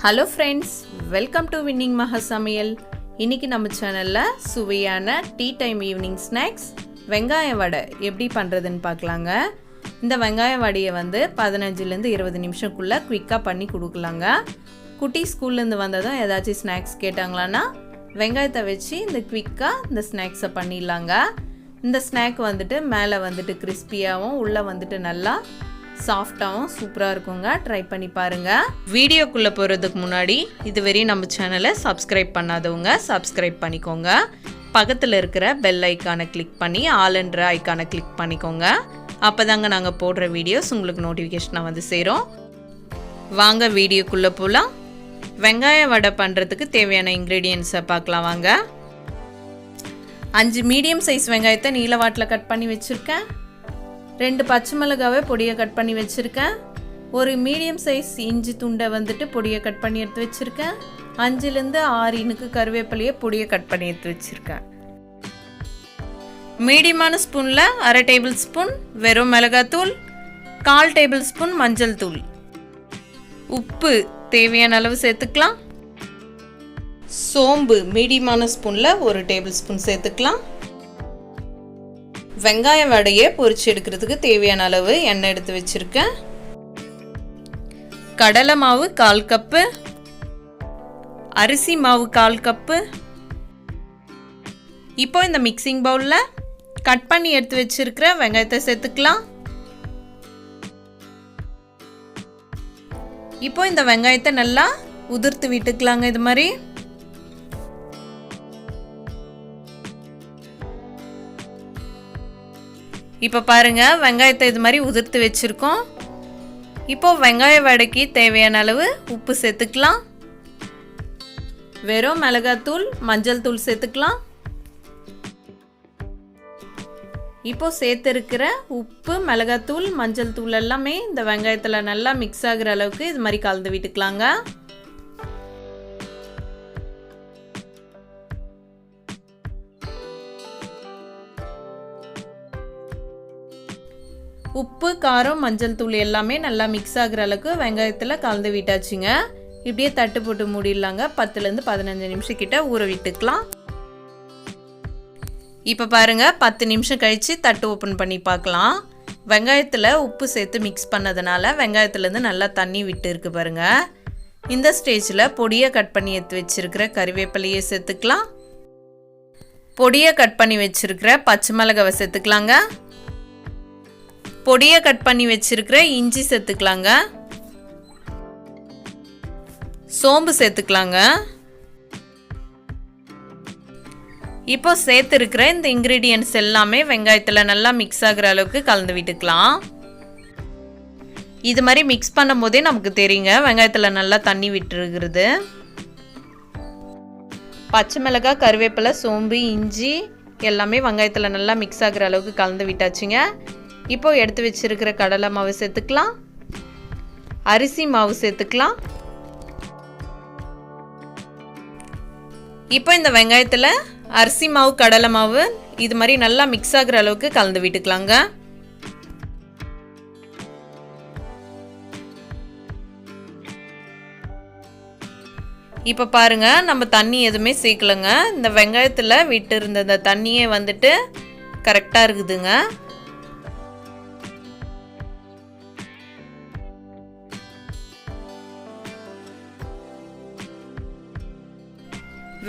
Hello friends, welcome to winning மகா சமையல். இன்றைக்கி நம்ம சேனலில் சுவையான டீ டைம் ஈவினிங் ஸ்நாக்ஸ் வெங்காய வடை எப்படி பண்ணுறதுன்னு பார்க்கலாங்க. இந்த வெங்காய வடையை 15லேருந்து 20 நிமிஷத்துக்குள்ளே குயிக்காக பண்ணி கொடுக்கலாங்க. குட்டி ஸ்கூல்லேருந்து வந்ததும் ஏதாச்சும் ஸ்நாக்ஸ் கேட்டாங்களான்னா வெங்காயத்தை வச்சு இந்த குயிக்காக இந்த ஸ்நாக்ஸை பண்ணிடலாங்க. இந்த ஸ்நாக் மேலே கிறிஸ்பியாகவும் உள்ளே நல்லா சாஃப்டாகவும் சூப்பராக இருக்குங்க. ட்ரை பண்ணி பாருங்கள். வீடியோக்குள்ளே போகிறதுக்கு முன்னாடி இதுவரையும் நம்ம சேனலை சப்ஸ்கிரைப் பண்ணாதவங்க சப்ஸ்கிரைப் பண்ணிக்கோங்க. பக்கத்தில் இருக்கிற பெல் ஐக்கானை கிளிக் பண்ணி ஆல்ன்ற ஐக்கானை கிளிக் பண்ணிக்கோங்க. அப்போ தாங்க நாங்கள் போடுற வீடியோஸ் உங்களுக்கு நோட்டிஃபிகேஷனாக சேரும். வாங்க வீடியோக்குள்ளே போகலாம். வெங்காய வடை பண்ணுறதுக்கு தேவையான இன்க்ரீடியன்ஸை பார்க்கலாம் வாங்க. 5 மீடியம் சைஸ் வெங்காயத்தை நீளவாட்டில் கட் பண்ணி வச்சுருக்கேன். 2 பச்சை மிளகாவை பொடியை கட் பண்ணி வச்சுருக்கேன். ஒரு மீடியம் சைஸ் இஞ்சி துண்டை பொடியை கட் பண்ணி எடுத்து வச்சுருக்கேன். 5லேருந்து 6 இனுக்கு கருவேப்பிலையை பொடியை கட் பண்ணி எடுத்து வச்சுருக்கேன். மீடியமான ஸ்பூனில் 1/2 டேபிள் ஸ்பூன் வெறும் மிளகாத்தூள், 1/4 டேபிள் ஸ்பூன் மஞ்சள் தூள், உப்பு தேவையான அளவு சேர்த்துக்கலாம். சோம்பு மீடியமான ஸ்பூனில் 1 டேபிள் ஸ்பூன் சேர்த்துக்கலாம். வெங்காய வடையை பொரிச்சு எடுக்கிறதுக்கு தேவையான அளவு எண்ணெய் எடுத்து வச்சுருக்கேன். கடலை மாவு 1/4 கப்பு, அரிசி மாவு 1/4 கப்பு. இப்போ இந்த மிக்சிங் பவுலில் கட் பண்ணி எடுத்து வச்சிருக்கிற வெங்காயத்தை சேர்த்துக்கலாம். இப்போ இந்த வெங்காயத்தை நல்லா உதிர்த்து விட்டுக்கலாங்க. இது மாதிரி இப்போ பாருங்கள், வெங்காயத்தை இது மாதிரி உதிர்த்து வச்சுருக்கோம். இப்போது வெங்காய வடைக்கு தேவையான அளவு உப்பு சேர்த்துக்கலாம். வெறும் மிளகாத்தூள், மஞ்சள் தூள் சேர்த்துக்கலாம். இப்போ சேர்த்துருக்கிற உப்பு, மிளகாத்தூள், மஞ்சள் தூள் எல்லாமே இந்த வெங்காயத்தில் நல்லா மிக்ஸ் ஆகிற அளவுக்கு இது மாதிரி கலந்து விட்டுக்கலாங்க. உப்பு, காரம், மஞ்சள் தூள் எல்லாமே நல்லா மிக்ஸ் ஆகிற அளவுக்கு வெங்காயத்தில் கலந்து விட்டாச்சுங்க. இப்படியே தட்டு போட்டு மூடிடலாங்க. 10லேருந்து 15 நிமிஷம் கிட்ட ஊற விட்டுக்கலாம். இப்போ பாருங்கள், 10 நிமிஷம் கழித்து தட்டு ஓப்பன் பண்ணி பார்க்கலாம். வெங்காயத்தில் உப்பு சேர்த்து மிக்ஸ் பண்ணதுனால வெங்காயத்துலேருந்து நல்லா தண்ணி விட்டு இருக்கு பாருங்கள். இந்த ஸ்டேஜில் பொடியை கட் பண்ணி எடுத்து வச்சுருக்கிற கறிவேப்பிலையை சேர்த்துக்கலாம். பொடியை கட் பண்ணி வச்சுருக்கிற பச்சை மிளகாவை சேர்த்துக்கலாங்க. பொடியை கட் பண்ணி வச்சிருக்கிற இஞ்சி சேர்த்துக்கலாங்க. சோம்பு சேர்த்துக்கலாங்க. இப்போ சேர்த்துருக்கிற இந்த இன்க்ரீடியன்ட்ஸ் எல்லாமே வெங்காயத்தில் நல்லா மிக்ஸ் ஆகிற அளவுக்கு கலந்து விட்டுக்கலாம். இது மாதிரி மிக்ஸ் பண்ணும் போதே நமக்கு தெரியுங்க வெங்காயத்தில் நல்லா தண்ணி விட்டுருக்கிறது. பச்சை மிளகாய், கருவேப்பிலை, சோம்பு, இஞ்சி எல்லாமே வெங்காயத்தில் நல்லா மிக்ஸ் ஆகிற அளவுக்கு கலந்து விட்டாச்சுங்க. இப்போ எடுத்து வச்சிருக்கிற கடலை மாவு சேர்த்துக்கலாம். அரிசி மாவு சேர்த்துக்கலாம். இப்போ இந்த வெங்காயத்தில் அரிசி மாவு, கடலை மாவு இது மாதிரி நல்லா மிக்ஸ் ஆகிற அளவுக்கு கலந்து விட்டுக்கலாங்க. இப்போ பாருங்க, நம்ம தண்ணி எதுவுமே சேர்க்கலங்க. இந்த வெங்காயத்தில் விட்டு இருந்த இந்த தண்ணியே கரெக்டாக இருக்குதுங்க.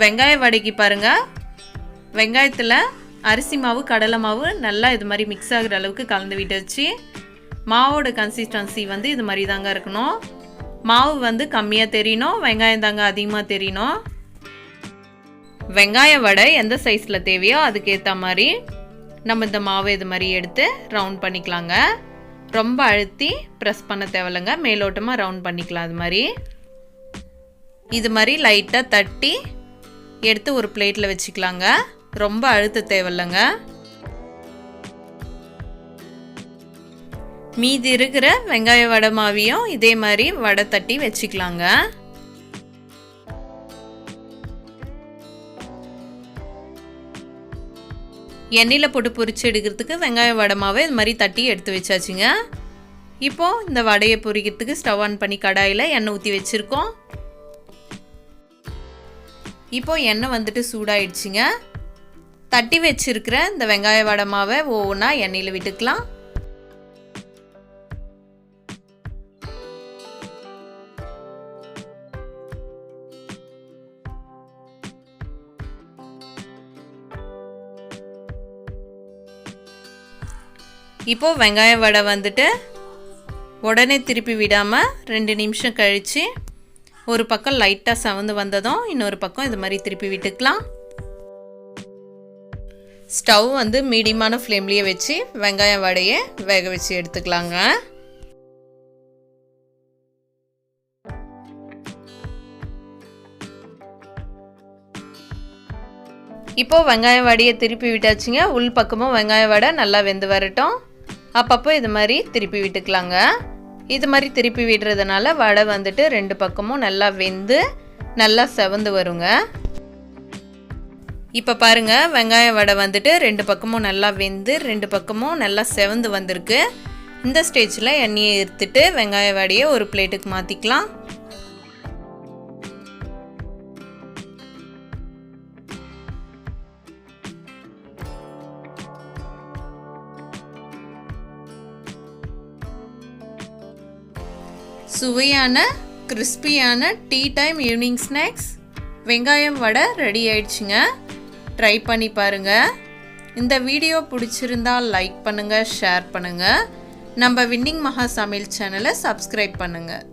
வெங்காய வடைக்கு பாருங்கள், வெங்காயத்தில் அரிசி மாவு, கடலை மாவு நல்லா இது மாதிரி மிக்ஸ் ஆகிற அளவுக்கு கலந்து விட்டுச்சு. மாவோட கன்சிஸ்டன்சி இது மாதிரி தாங்க இருக்கணும். மாவு கம்மியாக தெரியணும், வெங்காயம் தாங்க அதிகமாக தெரியணும். வெங்காய வடை எந்த சைஸில் தேவையோ அதுக்கேற்ற மாதிரி நம்ம இந்த மாவை இது மாதிரி எடுத்து ரவுண்ட் பண்ணிக்கலாங்க. ரொம்ப அழுத்தி ப்ரெஸ் பண்ண தேவையில்லைங்க, மேலோட்டமாக ரவுண்ட் பண்ணிக்கலாம். இது மாதிரி லைட்டாக தட்டி எடுத்து ஒரு பிளேட்டில் வச்சுக்கலாங்க. ரொம்ப அழுத்த தேவையில்லைங்க. மீதி இருக்கிற வெங்காய வடை மாவையும் இதே மாதிரி வடை தட்டி வச்சுக்கலாங்க. எண்ணெயில் போட்டு பொரிச்சு எடுக்கிறதுக்கு வெங்காய வடை மாவை இது மாதிரி தட்டி எடுத்து வச்சாச்சுங்க. இப்போது இந்த வடையை பொரிக்கிறதுக்கு ஸ்டவ் ஆன் பண்ணி கடாயில் எண்ணெய் ஊற்றி வச்சுருக்கோம். இப்போ எண்ணெய் வந்துட்டு சூடாயிடுச்சுங்க. தட்டி வச்சிருக்கிற இந்த வெங்காய வடை மாவை ஒவ்வொன்றா எண்ணெயில் விட்டுக்கலாம். இப்போ வெங்காய வடை வந்துட்டு உடனே திருப்பி விடாமல் 2 நிமிஷம் கழித்து ஒரு பக்கம் லைட்டாக செவந்து வந்ததும் இன்னொரு பக்கம் இது மாதிரி திருப்பி விட்டுக்கலாம். ஸ்டவ் வந்து மீடியமான ஃப்ளேம்லேயே வச்சு வெங்காய வடையை வேக வச்சு எடுத்துக்கலாங்க. இப்போது வெங்காய வடையை திருப்பி விட்டாச்சுங்க. உள் பக்கமும் வெங்காய வடை நல்லா வெந்து வரட்டும். அப்பப்போ இது மாதிரி திருப்பி விட்டுக்கலாங்க. இது மாதிரி திருப்பி விடுறதுனால வடை வந்துட்டு 2 பக்கமும் நல்லா வெந்து நல்லா செவந்து வருங்க. இப்போ பாருங்கள், வெங்காய வடை வந்துட்டு 2 பக்கமும் நல்லா வெந்து 2 பக்கமும் நல்லா செவந்து வந்திருக்கு. இந்த ஸ்டேஜில் எண்ணெயை எடுத்துட்டு வெங்காய வடையை ஒரு பிளேட்டுக்கு மாற்றிக்கலாம். சுவையான கிறிஸ்பியான டீ டைம் ஈவினிங் ஸ்நாக்ஸ் வெங்காயம் வடை ரெடி ஆயிடுச்சுங்க. ட்ரை பண்ணி பாருங்கள். இந்த வீடியோ பிடிச்சிருந்தால் லைக் பண்ணுங்கள், ஷேர் பண்ணுங்கள். நம்ம வின்னிங் மகா சமையல் சேனலை சப்ஸ்கிரைப் பண்ணுங்கள்.